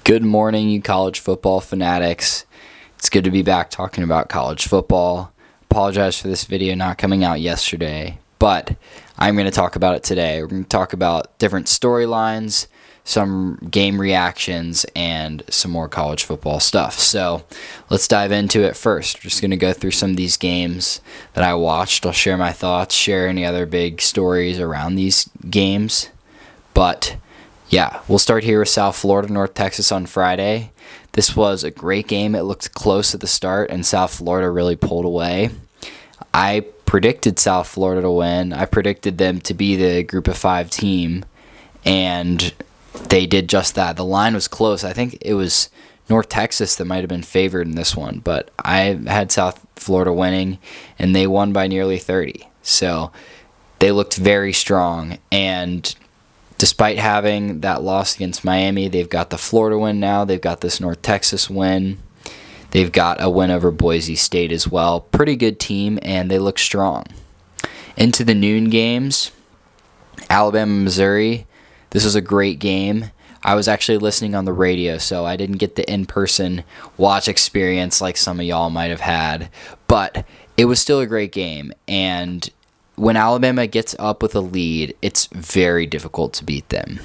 Good morning, you college football fanatics. It's good to be back talking about college football. Apologize for this video not coming out yesterday, but I'm going to talk about it today. We're going to talk about different storylines, some game reactions, and some more college football stuff. So let's dive into it first. We're just going to go through some of these games that I watched. I'll share my thoughts, share any other big stories around these games. But yeah, we'll start here with South Florida, North Texas on Friday. This was a great game. It looked close at the start, and South Florida really pulled away. I predicted South Florida to win. I predicted them to be the Group of 5 team, and they did just that. The line was close. I think it was North Texas that might have been favored in this one, but I had South Florida winning, and they won by nearly 30. So they looked very strong, and despite having that loss against Miami, they've got the Florida win now. They've got this North Texas win. They've got a win over Boise State as well. Pretty good team, and they look strong. Into the noon games, Alabama, Missouri. This was a great game. I was actually listening on the radio, so I didn't get the in-person watch experience like some of y'all might have had. But it was still a great game, and when Alabama gets up with a lead, it's very difficult to beat them.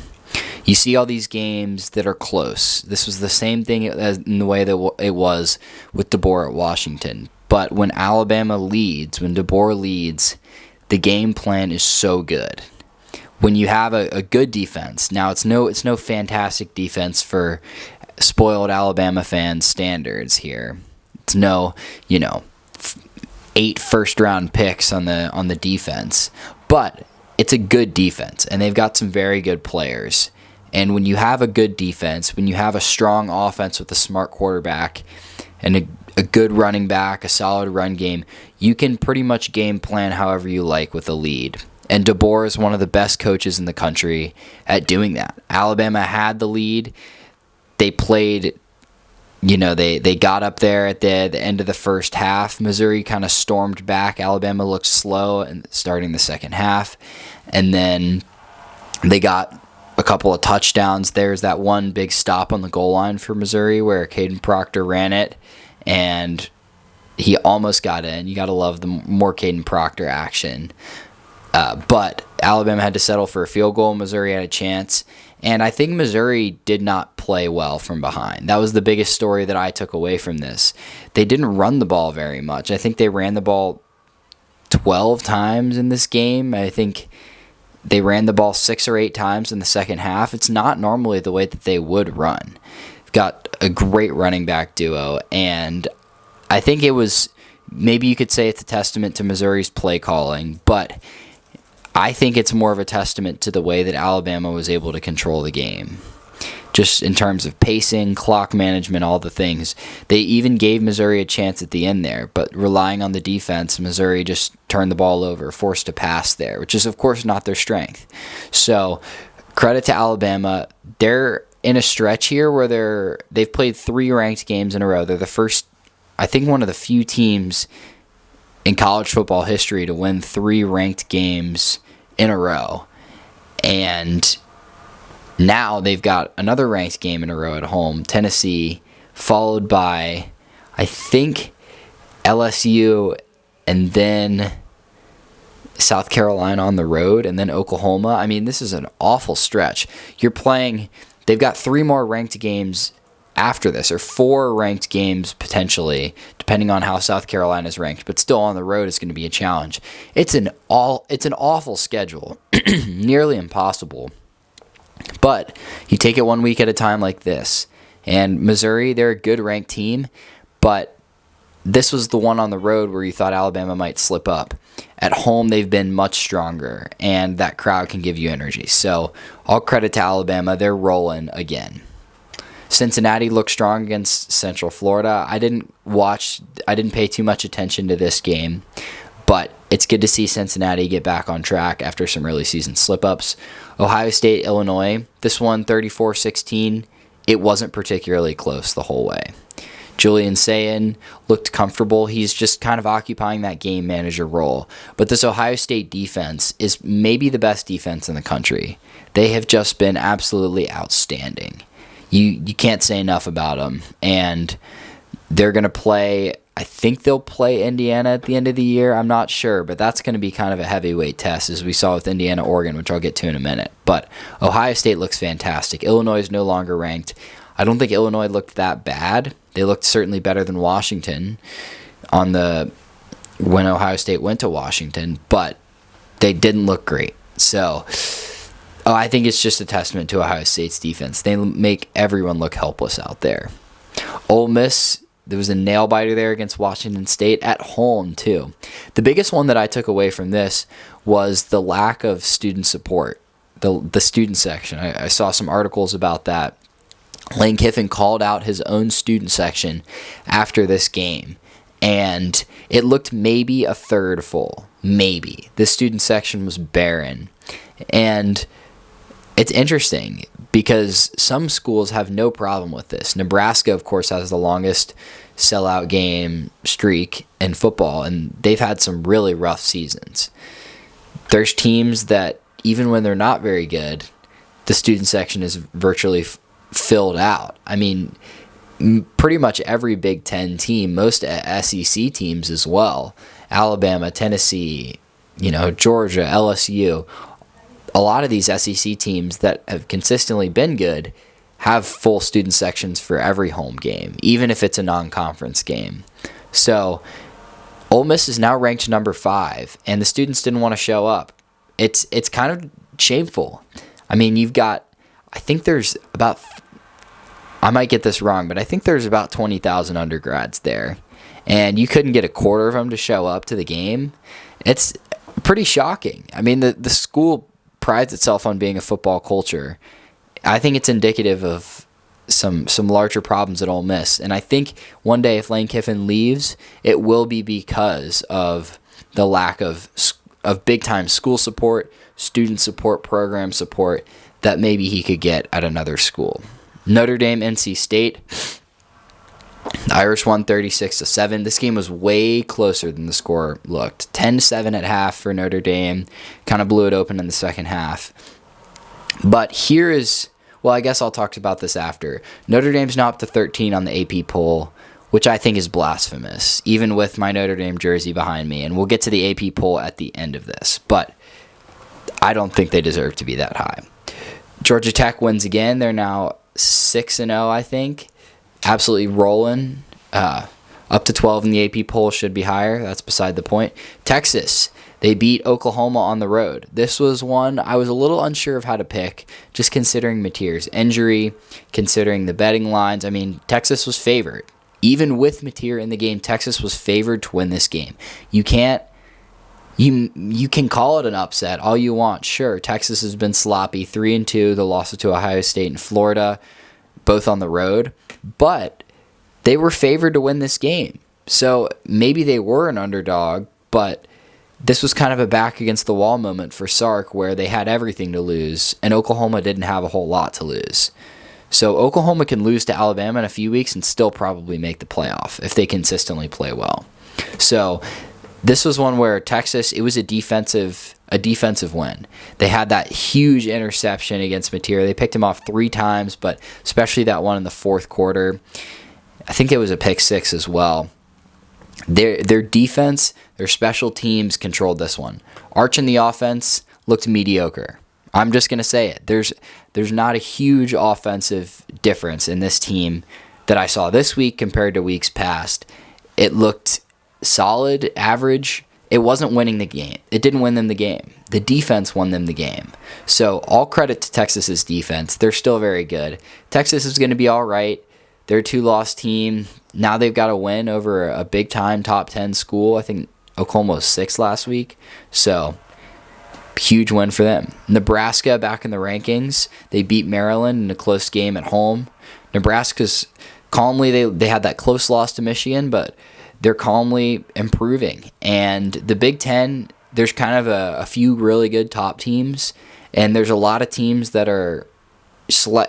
You see all these games that are close. This was the same thing as in the way that it was with DeBoer at Washington. But when Alabama leads, when DeBoer leads, the game plan is so good. When you have a good defense, now it's no fantastic defense for spoiled Alabama fans standards here. It's no, 8 first-round picks on the defense, but it's a good defense, and they've got some very good players. And when you have a good defense, when you have a strong offense with a smart quarterback and a good running back, a solid run game, you can pretty much game plan however you like with a lead. And DeBoer is one of the best coaches in the country at doing that. Alabama had the lead. They played, they got up there at the end of the first half. Missouri kind of stormed back. Alabama looked slow and starting the second half. And then they got a couple of touchdowns. There's that one big stop on the goal line for Missouri where Caden Proctor ran it, and he almost got in. You got to love the more Caden Proctor action. But Alabama had to settle for a field goal. Missouri had a chance. And I think Missouri did not play well from behind. That was the biggest story that I took away from this. They didn't run the ball very much. I think they ran the ball 12 times in this game. I think they ran the ball 6 or 8 times in the second half. It's not normally the way that they would run. They've got a great running back duo, and I think it was, maybe you could say it's a testament to Missouri's play calling, but I think it's more of a testament to the way that Alabama was able to control the game. Just in terms of pacing, clock management, all the things. They even gave Missouri a chance at the end there, but relying on the defense, Missouri just turned the ball over, forced to pass there, which is, of course, not their strength. So, credit to Alabama. They're in a stretch here where they've played 3 ranked games in a row. They're the first, I think, one of the few teams in college football history to win 3 ranked games in a row. And now they've got another ranked game in a row at home, Tennessee, followed by, I think, LSU, and then South Carolina on the road, and then Oklahoma. I mean, this is an awful stretch. They've got 3 more ranked games after this, or 4 ranked games potentially, depending on how South Carolina is ranked, but still on the road is going to be a challenge. It's an awful schedule, nearly impossible. But you take it one week at a time like this. And Missouri, they're a good ranked team, but this was the one on the road where you thought Alabama might slip up. At home, they've been much stronger, and that crowd can give you energy. So all credit to Alabama. They're rolling again. Cincinnati looked strong against Central Florida. I didn't pay too much attention to this game, but it's good to see Cincinnati get back on track after some early season slip-ups. Ohio State, Illinois, this one 34-16. It wasn't particularly close the whole way. Julian Sayin looked comfortable. He's just kind of occupying that game manager role. But this Ohio State defense is maybe the best defense in the country. They have just been absolutely outstanding. You can't say enough about them. And they're going to play, I think they'll play Indiana at the end of the year. I'm not sure, but that's going to be kind of a heavyweight test, as we saw with Indiana, Oregon, which I'll get to in a minute. But Ohio State looks fantastic. Illinois is no longer ranked. I don't think Illinois looked that bad. They looked certainly better than Washington when Ohio State went to Washington, but they didn't look great. So I think it's just a testament to Ohio State's defense. They make everyone look helpless out there. Ole Miss, there was a nail-biter there against Washington State at home, too. The biggest one that I took away from this was the lack of student support, the student section. I saw some articles about that. Lane Kiffin called out his own student section after this game, and it looked maybe a third full. Maybe. The student section was barren. And it's interesting because some schools have no problem with this. Nebraska, of course, has the longest sellout game streak in football, and they've had some really rough seasons. There's teams that, even when they're not very good, the student section is virtually filled out. I mean, pretty much every Big Ten team, most SEC teams as well, Alabama, Tennessee, Georgia, LSU, a lot of these SEC teams that have consistently been good have full student sections for every home game, even if it's a non-conference game. So Ole Miss is now ranked number 5, and the students didn't want to show up. It's kind of shameful. I mean, you've got, I think there's about, I might get this wrong, but I think there's about 20,000 undergrads there, and you couldn't get a quarter of them to show up to the game. It's pretty shocking. I mean, the school prides itself on being a football culture. I think it's indicative of some larger problems at Ole Miss, and I think one day if Lane Kiffin leaves, it will be because of the lack of big-time school support, student support, program support that maybe he could get at another school. Notre Dame, NC State. The Irish won 36-7. This game was way closer than the score looked. 10-7 at half for Notre Dame. Kind of blew it open in the second half. But here is, well, I guess I'll talk about this after. Notre Dame's now up to 13 on the AP poll, which I think is blasphemous, even with my Notre Dame jersey behind me. And we'll get to the AP poll at the end of this. But I don't think they deserve to be that high. Georgia Tech wins again. They're now 6-0, I think. Absolutely rolling. Up to 12 in the AP poll, should be higher. That's beside the point. Texas, they beat Oklahoma on the road. This was one I was a little unsure of how to pick, just considering Mateer's injury, considering the betting lines. I mean, Texas was favored. Even with Mateer in the game, Texas was favored to win this game. You can call it an upset all you want. Sure, Texas has been sloppy. 3-2. They lost to Ohio State and Florida, both on the road. But they were favored to win this game. So maybe they were an underdog, but this was kind of a back against the wall moment for Sark where they had everything to lose, and Oklahoma didn't have a whole lot to lose. So Oklahoma can lose to Alabama in a few weeks and still probably make the playoff if they consistently play well. So this was one where Texas, it was a defensive win. They had that huge interception against Mateer. They picked him off 3 times, but especially that one in the fourth quarter. I think it was a pick 6 as well. Their defense, their special teams controlled this one. Arch in the offense looked mediocre. I'm just going to say it. There's not a huge offensive difference in this team that I saw this week compared to weeks past. It looked solid, average. It wasn't winning the game. It didn't win them the game. The defense won them the game. So all credit to Texas's defense. They're still very good. Texas is going to be all right. They're a 2-loss team. Now they've got to win over a big-time top 10 school. I think Oklahoma was 6 last week. So huge win for them. Nebraska back in the rankings. They beat Maryland in a close game at home. Nebraska's calmly, they had that close loss to Michigan, but they're calmly improving. And the Big Ten, there's kind of a few really good top teams, and there's a lot of teams that are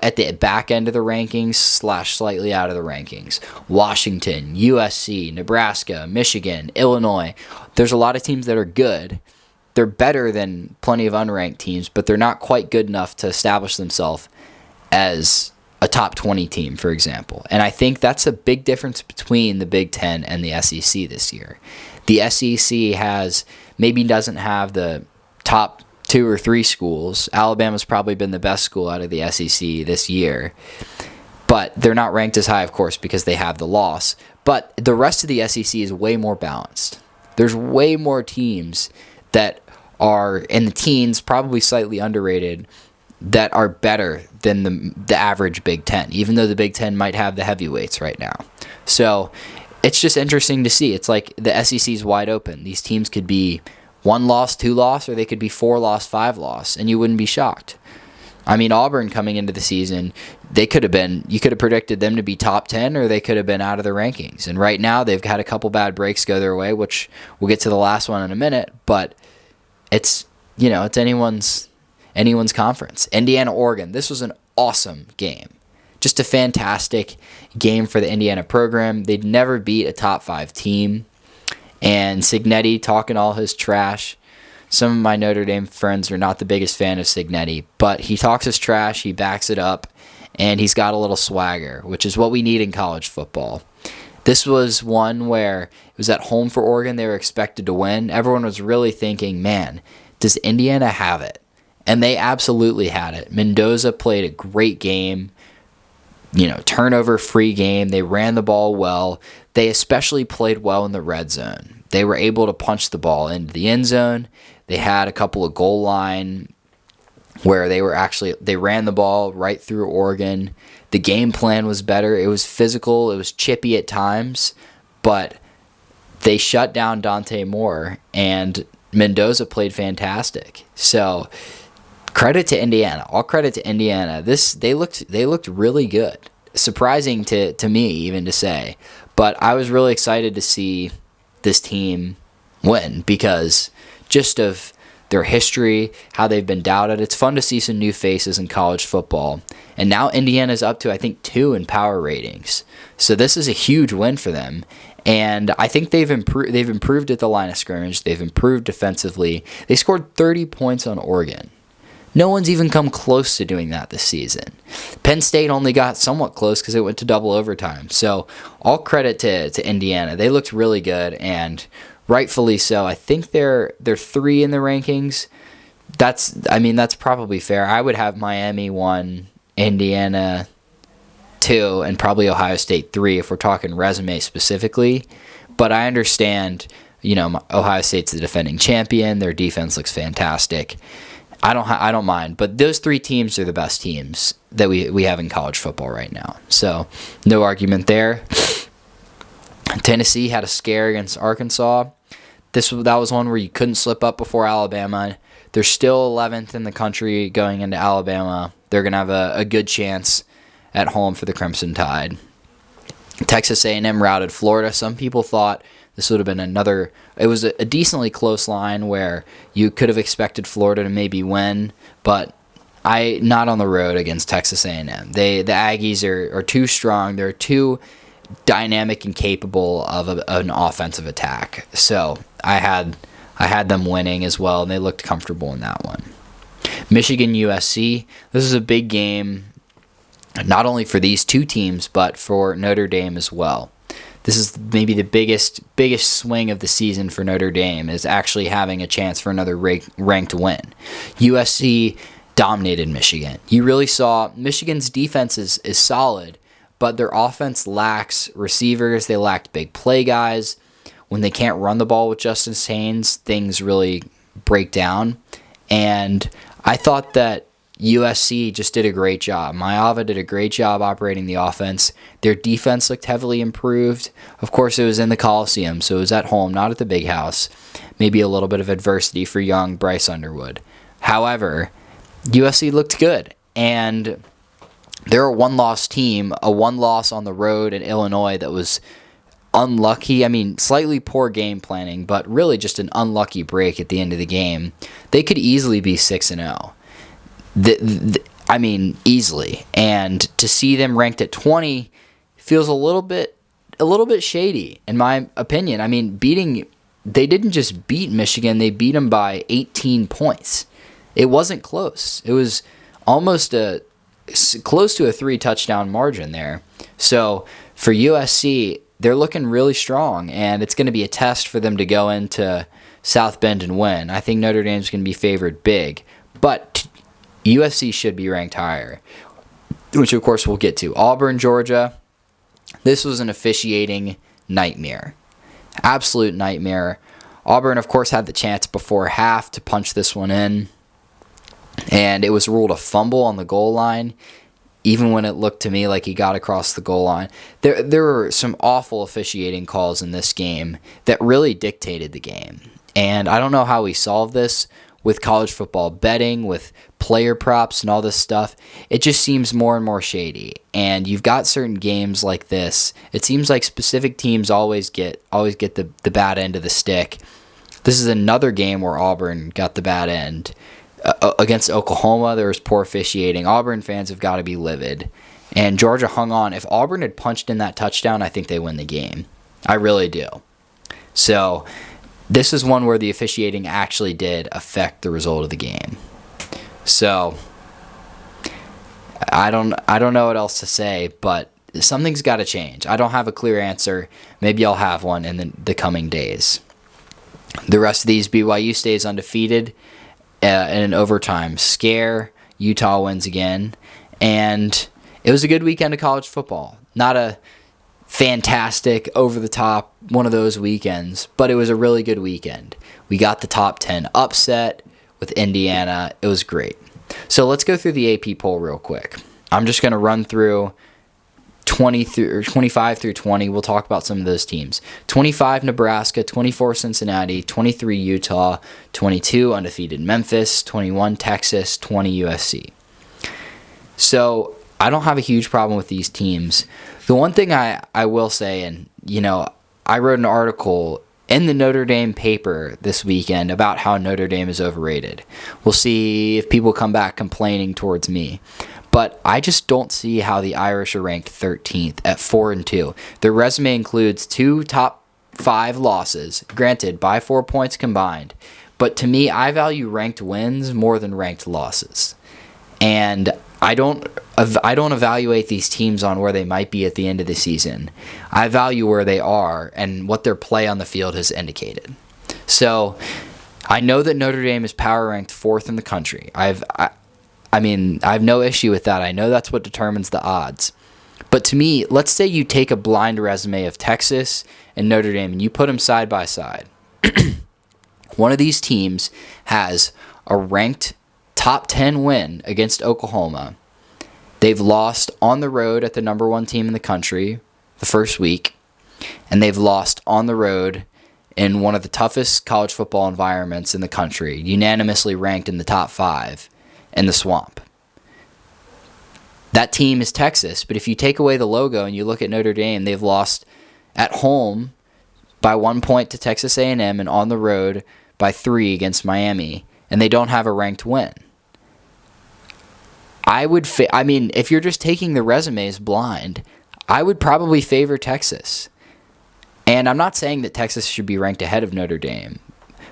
at the back end of the rankings / slightly out of the rankings. Washington, USC, Nebraska, Michigan, Illinois. There's a lot of teams that are good. They're better than plenty of unranked teams, but they're not quite good enough to establish themselves as a top 20 team, for example. And I think that's a big difference between the Big Ten and the SEC this year. The SEC maybe doesn't have the top 2 or 3 schools. Alabama's probably been the best school out of the SEC this year. But they're not ranked as high, of course, because they have the loss. But the rest of the SEC is way more balanced. There's way more teams that are in the teens, probably slightly underrated, that are better than the average Big Ten, even though the Big Ten might have the heavyweights right now. So it's just interesting to see. It's like the SEC is wide open. These teams could be 1 loss, 2 loss, or they could be 4 loss, 5 loss, and you wouldn't be shocked. I mean, Auburn coming into the season, you could have predicted them to be top 10, or they could have been out of the rankings. And right now, they've had a couple bad breaks go their way, which we'll get to the last one in a minute. But it's anyone's conference. Indiana, Oregon. This was an awesome game. Just a fantastic game for the Indiana program. They'd never beat a top 5 team. And Cignetti talking all his trash. Some of my Notre Dame friends are not the biggest fan of Cignetti, but he talks his trash, he backs it up, and he's got a little swagger, which is what we need in college football. This was one where it was at home for Oregon. They were expected to win. Everyone was really thinking, man, does Indiana have it? And they absolutely had it. Mendoza played a great game, turnover-free game. They ran the ball well. They especially played well in the red zone. They were able to punch the ball into the end zone. They had a couple of goal line where they ran the ball right through Oregon. The game plan was better. It was physical. It was chippy at times, but they shut down Dante Moore, and Mendoza played fantastic. So credit to Indiana. All credit to Indiana. They looked really good. Surprising to me even to say, but I was really excited to see this team win because just of their history, how they've been doubted. It's fun to see some new faces in college football. And now Indiana's up to, I think, 2 in power ratings. So this is a huge win for them. And I think they've improved at the line of scrimmage. They've improved defensively. They scored 30 points on Oregon. No one's even come close to doing that this season. Penn State only got somewhat close because it went to double overtime. So all credit to Indiana. They looked really good, and rightfully so. I think they're 3 in the rankings. That's probably fair. I would have Miami 1, Indiana 2, and probably Ohio State 3 if we're talking resume specifically. But I understand, Ohio State's the defending champion. Their defense looks fantastic. I don't mind, but those 3 teams are the best teams that we have in college football right now. So no argument there. Tennessee had a scare against Arkansas. That was one where you couldn't slip up before Alabama. They're still 11th in the country going into Alabama. They're going to have a good chance at home for the Crimson Tide. Texas A&M routed Florida. Some people thought this would have been it was a decently close line where you could have expected Florida to maybe win, but not on the road against Texas A&M. The Aggies are too strong. They're too dynamic and capable of an offensive attack. So I had them winning as well, and they looked comfortable in that one. Michigan USC. This is a big game, not only for these 2 teams, but for Notre Dame as well. This is maybe the biggest swing of the season for Notre Dame, is actually having a chance for another ranked win. USC dominated Michigan. You really saw Michigan's defense is solid, but their offense lacks receivers. They lacked big play guys. When they can't run the ball with Justice Haynes, things really break down. And I thought that USC just did a great job. Maeva did a great job operating the offense. Their defense looked heavily improved. Of course, it was in the Coliseum, so it was at home, not at the big house. Maybe a little bit of adversity for young Bryce Underwood. However, USC looked good, and they're a 1-loss team, a 1 loss on the road in Illinois that was unlucky. Slightly poor game planning, but really just an unlucky break at the end of the game. They could easily be 6-0. Easily. And to see them ranked at 20 feels a little bit shady, in my opinion. They didn't just beat Michigan, they beat them by 18 points. It wasn't close. It was almost a close to a 3-touchdown margin there. So for USC, they're looking really strong, and it's going to be a test for them to go into South Bend and win. I think Notre Dame's going to be favored big, but USC should be ranked higher, which of course we'll get to. Auburn, Georgia, this was an officiating nightmare. Absolute nightmare. Auburn, of course, had the chance before half to punch this one in, and it was ruled a fumble on the goal line, even when it looked to me like he got across the goal line. There were some awful officiating calls in this game that really dictated the game. And I don't know how we solve this with college football betting, with player props and all this stuff. It just seems more and more shady. And you've got certain games like this. It seems like specific teams always get the bad end of the stick. This is another game where Auburn got the bad end. Against Oklahoma, there was poor officiating. Auburn fans have got to be livid. And Georgia hung on. If Auburn had punched in that touchdown, I think they win the game. I really do. So this is one where the officiating actually did affect the result of the game. So I don't know what else to say, but something's got to change. I don't have a clear answer. Maybe I'll have one in the coming days. The rest of these, BYU stays undefeated in an overtime scare. Utah wins again. And it was a good weekend of college football. Not a fantastic, over-the-top one of those weekends, but it was a really good weekend. We got the top 10 upset with Indiana. It was great. So let's go through the AP poll real quick. I'm just going to run through 25 through 20. We'll talk about some of those teams. 25 Nebraska, 24 Cincinnati, 23 Utah, 22 undefeated Memphis, 21 Texas, 20 USC. So I don't have a huge problem with these teams. The one thing I will say, and I wrote an article in the Notre Dame paper this weekend about how Notre Dame is overrated. We'll see if people come back complaining towards me. But I just don't see how the Irish are ranked 13th at 4-2. Their resume includes 2 top 5 losses, granted by 4 points combined. But to me, I value ranked wins more than ranked losses. And I don't evaluate these teams on where they might be at the end of the season. I value where they are and what their play on the field has indicated. So I know that Notre Dame is power ranked 4th in the country. I have no issue with that. I know that's what determines the odds. But to me, let's say you take a blind resume of Texas and Notre Dame and you put them side by side. One of these teams has a ranked top 10 win against Oklahoma. They've lost on the road at the number 1 team in the country the first week. And they've lost on the road in one of the toughest college football environments in the country, unanimously ranked in the top 5 in the Swamp. That team is Texas, but if you take away the logo and you look at Notre Dame, they've lost at home by 1 point to Texas A&M and on the road by 3 against Miami, and they don't have a ranked win. If you're just taking the resumes blind, I would probably favor Texas. And I'm not saying that Texas should be ranked ahead of Notre Dame.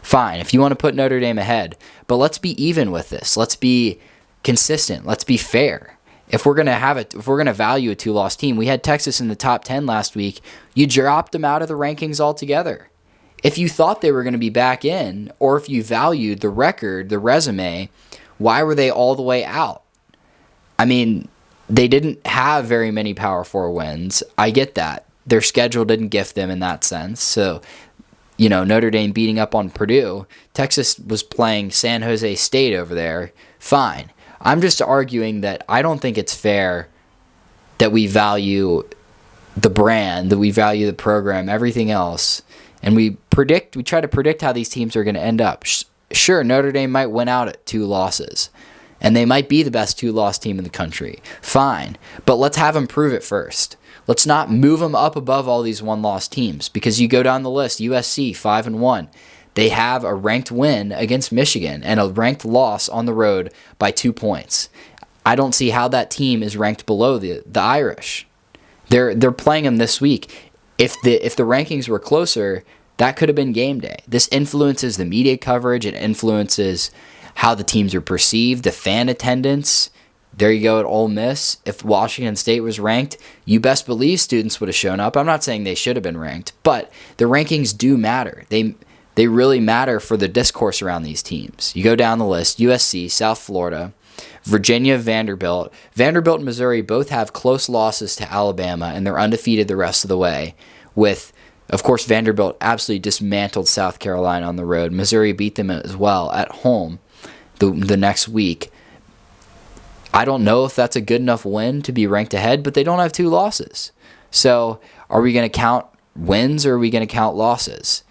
Fine, if you want to put Notre Dame ahead, but let's be even with this. Let's be consistent. Let's be fair. If we're going to value a 2-loss team, we had Texas in the top 10 last week. You dropped them out of the rankings altogether. If you thought they were going to be back in, or if you valued the record, the resume, why were they all the way out? They didn't have very many Power 4 wins. I get that. Their schedule didn't gift them in that sense. So, Notre Dame beating up on Purdue. Texas was playing San Jose State over there. Fine. I'm just arguing that I don't think it's fair that we value the brand, that we value the program, everything else, and we try to predict how these teams are going to end up. Sure, Notre Dame might win out at 2 losses, and they might be the best 2-loss team in the country. Fine, but let's have them prove it first. Let's not move them up above all these 1-loss teams, because you go down the list, USC 5-1. They have a ranked win against Michigan and a ranked loss on the road by 2 points. I don't see how that team is ranked below the Irish. They're playing them this week. If the rankings were closer, that could have been game day. This influences the media coverage. It influences how the teams are perceived, the fan attendance, there you go at Ole Miss. If Washington State was ranked, you best believe students would have shown up. I'm not saying they should have been ranked, but the rankings do matter. They really matter for the discourse around these teams. You go down the list: USC, South Florida, Virginia, Vanderbilt. Vanderbilt and Missouri both have close losses to Alabama, and they're undefeated the rest of the way. With, of course, Vanderbilt absolutely dismantled South Carolina on the road. Missouri beat them as well at home the next week. I don't know if that's a good enough win to be ranked ahead, but they don't have 2 losses. So are we going to count wins or are we going to count losses?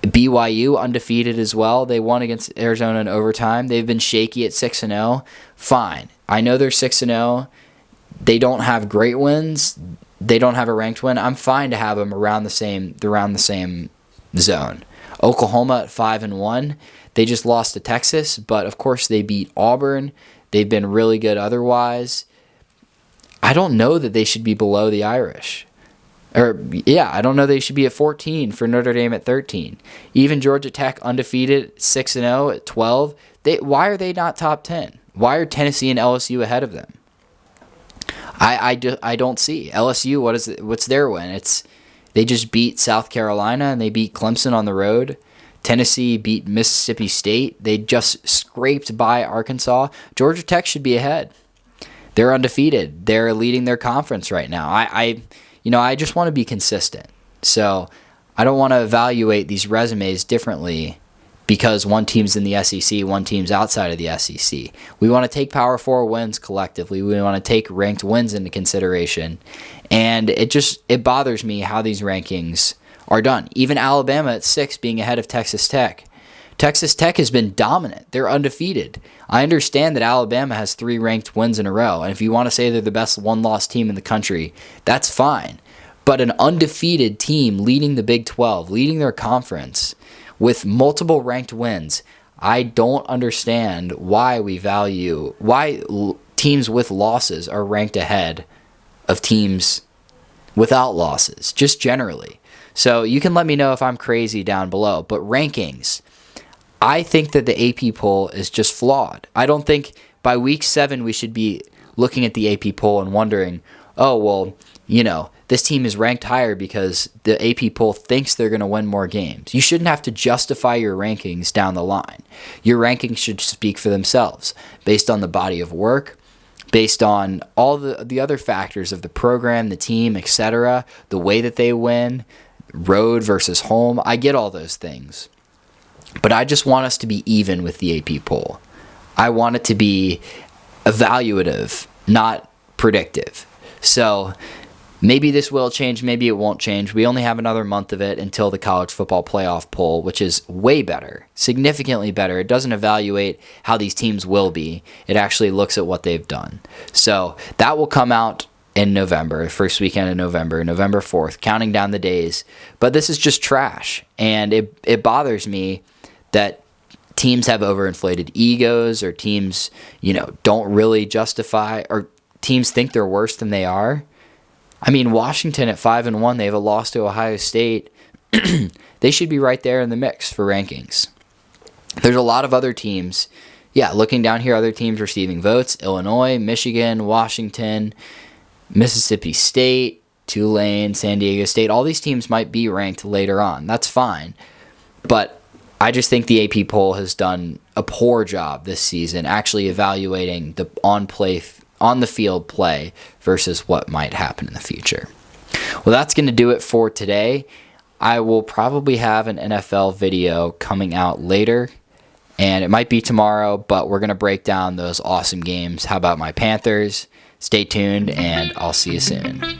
BYU undefeated as well. They won against Arizona in overtime. They've been shaky at 6-0. Fine. I know they're 6-0. They don't have great wins. They don't have a ranked win. I'm fine to have them around the same zone. Oklahoma at 5-1. They just lost to Texas, but of course they beat Auburn. They've been really good otherwise. I don't know that they should be below the Irish. I don't know they should be at 14 for Notre Dame at 13. Even Georgia Tech undefeated 6-0 at 12. Why are they not top 10? Why are Tennessee and LSU ahead of them? I don't see. LSU, what's their win? They just beat South Carolina and they beat Clemson on the road. Tennessee beat Mississippi State. They just scraped by Arkansas. Georgia Tech should be ahead. They're undefeated. They're leading their conference right now. I just want to be consistent. So I don't want to evaluate these resumes differently because one team's in the SEC, one team's outside of the SEC. We want to take Power 4 wins collectively. We want to take ranked wins into consideration. And it bothers me how these rankings are done. Even Alabama at 6 being ahead of Texas Tech. Texas Tech has been dominant. They're undefeated. I understand that Alabama has 3 ranked wins in a row, and if you want to say they're the best one-loss team in the country, that's fine. But an undefeated team leading the Big 12, leading their conference with multiple ranked wins, I don't understand why teams with losses are ranked ahead of teams without losses, just generally. So you can let me know if I'm crazy down below. But rankings, I think that the AP poll is just flawed. I don't think by week 7 we should be looking at the AP poll and wondering, oh, well, this team is ranked higher because the AP poll thinks they're going to win more games. You shouldn't have to justify your rankings down the line. Your rankings should speak for themselves based on the body of work, based on all the other factors of the program, the team, etc., the way that they win, road versus home. I get all those things. But I just want us to be even with the AP poll. I want it to be evaluative, not predictive. So maybe this will change, maybe it won't change. We only have another month of it until the college football playoff poll, which is way better, significantly better. It doesn't evaluate how these teams will be. It actually looks at what they've done. So that will come out in November, first weekend in November 4th, counting down the days. But this is just trash, and it bothers me that teams have overinflated egos, or teams, don't really justify, or teams think they're worse than they are. I mean, Washington at 5-1, they have a loss to Ohio State. They should be right there in the mix for rankings. There's a lot of other teams. Yeah, looking down here, other teams receiving votes: Illinois, Michigan, Washington, Mississippi State, Tulane, San Diego State. All these teams might be ranked later on. That's fine. But I just think the AP poll has done a poor job this season actually evaluating the on the field play versus what might happen in the future. Well, that's going to do it for today. I will probably have an NFL video coming out later, and it might be tomorrow, but we're going to break down those awesome games. How about my Panthers? Stay tuned, and I'll see you soon.